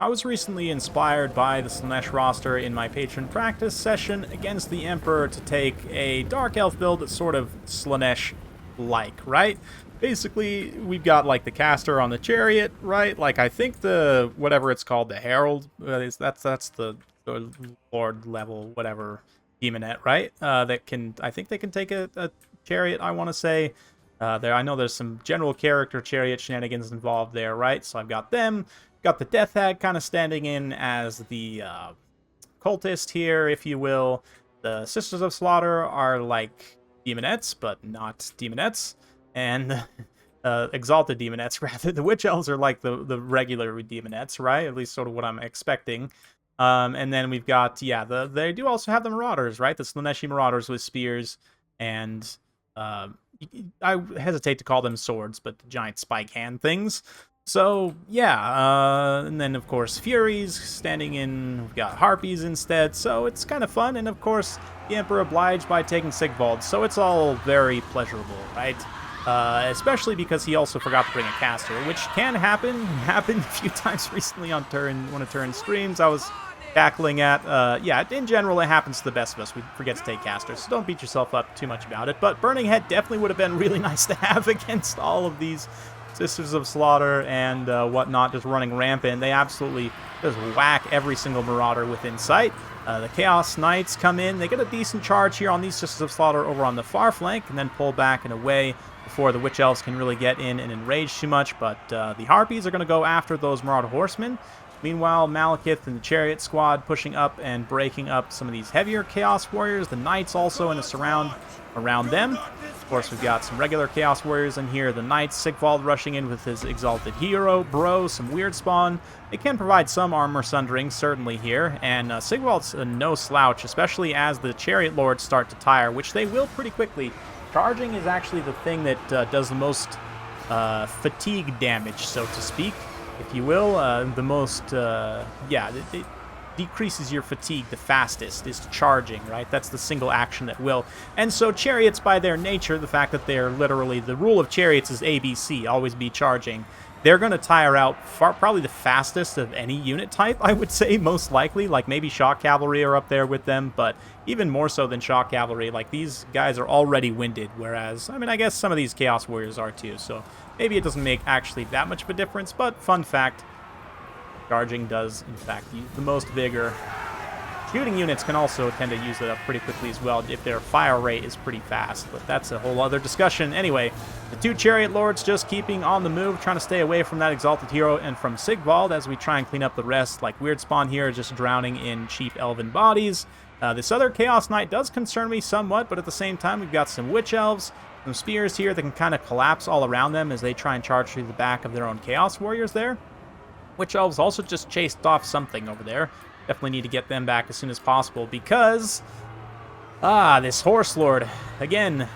I was recently inspired by the Slanesh roster in my patron practice session against the Emperor to take a Dark Elf build that's sort of Slanesh-like, right? Basically, we've got, like, the caster on the chariot, right? Like, I think the, whatever it's called, the Herald, that's the Lord level, whatever, demonette, right? That can, I think they can take a chariot, I want to say. I know there's some general character chariot shenanigans involved there, right? So I've got them. Got the Death Hag kind of standing in as the cultist here, if you will. The Sisters of Slaughter are like demonettes, but not demonettes. And exalted demonettes, rather. The Witch Elves are like the regular demonettes, right? At least sort of what I'm expecting. And then we've got, yeah, they do also have the Marauders, right? The Slaneshi Marauders with spears and... I hesitate to call them swords, but giant spike hand things. So, yeah, and then, of course, Furies standing in, we've got Harpies instead, so it's kind of fun, and of course, the Emperor obliged by taking Sigvald, so it's all very pleasurable, right? Especially because he also forgot to bring a caster, which can happen, happened a few times recently on one of Turin's streams. I was tackling at, yeah, in general, it happens to the best of us. We forget to take casters, so don't beat yourself up too much about it, but Burning Head definitely would have been really nice to have against all of these Sisters of Slaughter and whatnot, just running rampant. They absolutely just whack every single Marauder within sight. The Chaos Knights come in. They get a decent charge here on these Sisters of Slaughter over on the far flank, and then pull back and away before the Witch Elves can really get in and enrage too much. But the Harpies are going to go after those Marauder Horsemen. Meanwhile, Malekith and the Chariot Squad pushing up and breaking up some of these heavier Chaos Warriors. The Knights also in a surround around them. Of course, we've got some regular Chaos Warriors in here. The Knights, Sigvald rushing in with his Exalted Hero, Bro, some Weird Spawn. It can provide some armor sundering, certainly here. And Sigvald's no slouch, especially as the Chariot Lords start to tire, which they will pretty quickly. Charging is actually the thing that does the most fatigue damage, so to speak, if you will. The most, yeah, it decreases your fatigue the fastest is charging, right? That's the single action that will. And so chariots, by their nature, the fact that they're literally, the rule of chariots is ABC, always be charging. They're going to tire out probably the fastest of any unit type, I would say, most likely. Like, maybe Shock Cavalry are up there with them, but even more so than Shock Cavalry. Like, these guys are already winded, whereas, I mean, I guess some of these Chaos Warriors are too, so maybe it doesn't make actually that much of a difference, but fun fact, charging does, in fact, use the most vigor. Shooting units can also tend to use it up pretty quickly as well if their fire rate is pretty fast, but that's a whole other discussion. Anyway, the two Chariot Lords just keeping on the move, trying to stay away from that Exalted Hero and from Sigvald as we try and clean up the rest. Like Weird Spawn here, just drowning in cheap elven bodies. This other Chaos Knight does concern me somewhat, but at the same time, we've got some Witch Elves, some Spears here that can kind of collapse all around them as they try and charge through the back of their own Chaos Warriors there. Witch Elves also just chased off something over there. Definitely need to get them back as soon as possible because... this Horse Lord. Again,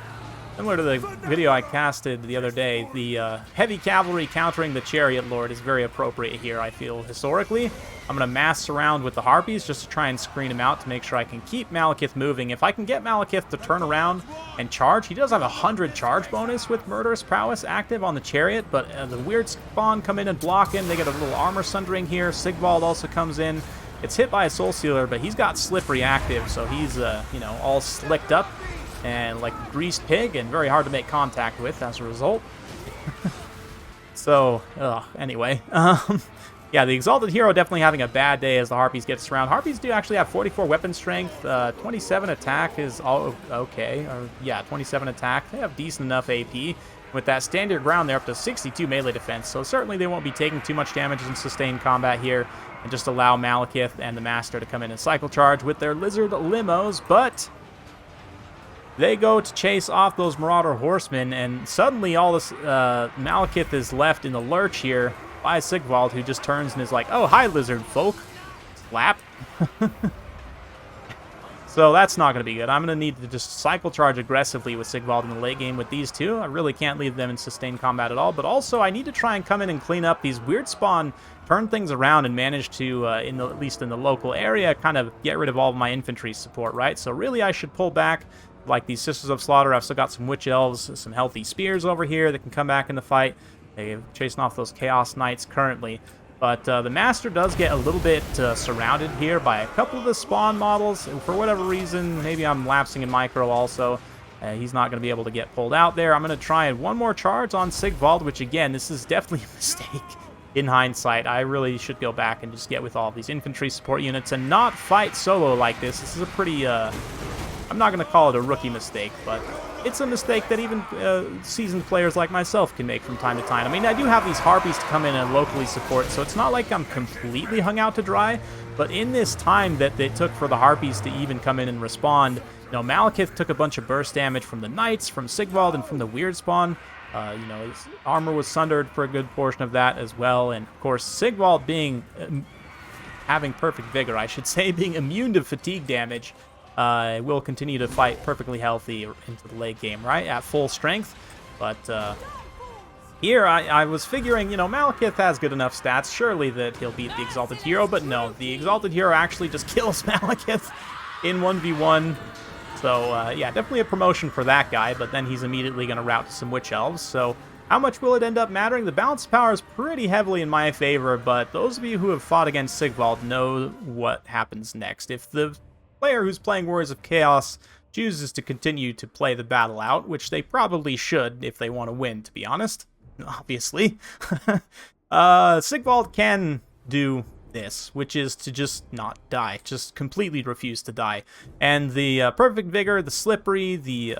similar to the video I casted the other day, the heavy cavalry countering the Chariot Lord is very appropriate here, I feel, historically. I'm going to mass surround with the Harpies just to try and screen him out to make sure I can keep Malekith moving. If I can get Malekith to turn around and charge, he does have a 100 charge bonus with Murderous Prowess active on the Chariot, but the Weird Spawn come in and block him. They get a little armor sundering here. Sigvald also comes in. It's hit by a Soul Sealer, but he's got Slippery active, so he's, you know, all slicked up and like a greased pig and very hard to make contact with as a result. So, anyway. Yeah, the Exalted Hero definitely having a bad day as the Harpies get surrounded. Harpies do actually have 44 weapon strength, 27 attack is all okay. Yeah, 27 attack. They have decent enough AP. With that stand your ground, they're up to 62 melee defense, so certainly they won't be taking too much damage in sustained combat here, and just allow Malekith and the Master to come in and cycle charge with their Lizard Limos, but they go to chase off those Marauder Horsemen, and suddenly all this Malekith is left in the lurch here by Sigvald, who just turns and is like, oh, hi, lizard folk. Slap. So that's not going to be good. I'm going to need to just cycle charge aggressively with Sigvald in the late game with these two. I really can't leave them in sustained combat at all, but also I need to try and come in and clean up these Weird Spawn, turn things around and manage to, at least in the local area, kind of get rid of all of my infantry support, right? So really I should pull back like these Sisters of Slaughter. I've still got some Witch Elves, some healthy Spears over here that can come back in the fight. They're chasing off those Chaos Knights currently. But the Master does get a little bit surrounded here by a couple of the spawn models. And for whatever reason, maybe I'm lapsing in micro also. He's not going to be able to get pulled out there. I'm going to try one more charge on Sigvald, which again, this is definitely a mistake in hindsight. I really should go back and just get with all these infantry support units and not fight solo like this. This is a pretty, I'm not going to call it a rookie mistake, but it's a mistake that even seasoned players like myself can make from time to time. I mean, I do have these Harpies to come in and locally support, so it's not like I'm completely hung out to dry, but in this time that it took for the Harpies to even come in and respond, you know, Malekith took a bunch of burst damage from the Knights, from Sigvald, and from the Weird Spawn. You know, his armor was sundered for a good portion of that as well, and of course, Sigvald being having perfect vigor, I should say, being immune to fatigue damage, will continue to fight perfectly healthy into the late game, right, at full strength. But here, I was figuring, you know, Malekith has good enough stats, surely that he'll beat the Exalted Hero, but no, the Exalted Hero actually just kills Malekith in 1v1. So, yeah, definitely a promotion for that guy, but then he's immediately going to route to some Witch Elves. So, how much will it end up mattering? The balance of power is pretty heavily in my favor, but those of you who have fought against Sigvald know what happens next. If the player who's playing Warriors of Chaos chooses to continue to play the battle out, which they probably should if they want to win, to be honest, obviously, Sigvald can do this, which is to just not die, just completely refuse to die. And the perfect vigor, the slippery, the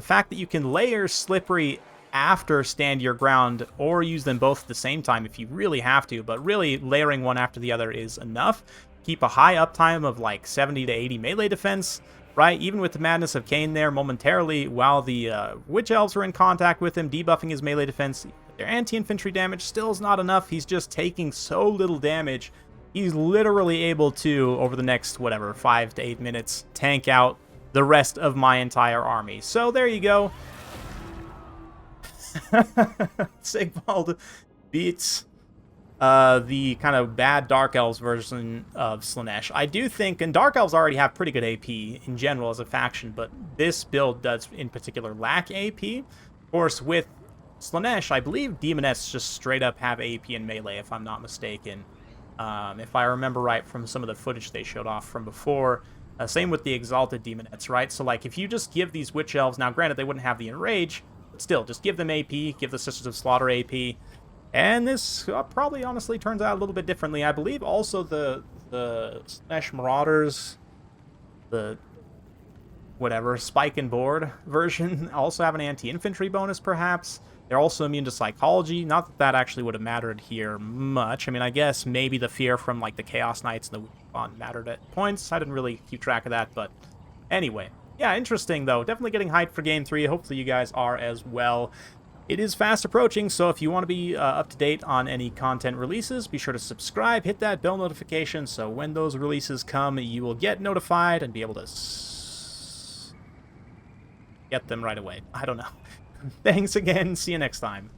fact that you can layer slippery after stand your ground, or use them both at the same time if you really have to, but really layering one after the other is enough. Keep a high uptime of like 70 to 80 melee defense, right? Even with the Madness of Cain there momentarily, while the Witch Elves are in contact with him, debuffing his melee defense, their anti-infantry damage still is not enough. He's just taking so little damage. He's literally able to, over the next, whatever, 5 to 8 minutes, tank out the rest of my entire army. So there you go. Sigvald beats the kind of bad Dark Elves version of Slaanesh. I do think, and Dark Elves already have pretty good AP in general as a faction, but this build does in particular lack AP. Of course, with Slaanesh, I believe Demonettes just straight up have AP in melee, if I'm not mistaken. If I remember right from some of the footage they showed off from before. Same with the Exalted Demonettes, right? So, like, if you just give these Witch Elves, now granted they wouldn't have the Enrage, but still, just give them AP, give the Sisters of Slaughter AP, and this probably honestly turns out a little bit differently. I believe also the Slaanesh Marauders, the whatever, Spike and Board version, also have an anti-infantry bonus, perhaps. They're also immune to psychology. Not that that actually would have mattered here much. I mean, I guess maybe the fear from, like, the Chaos Knights and the Weak mattered at points. I didn't really keep track of that, but anyway. Yeah, interesting, though. Definitely getting hyped for Game 3. Hopefully you guys are as well. It is fast approaching, so if you want to be up to date on any content releases, be sure to subscribe, hit that bell notification, so when those releases come, you will get notified and be able to get them right away. I don't know. Thanks again. See you next time.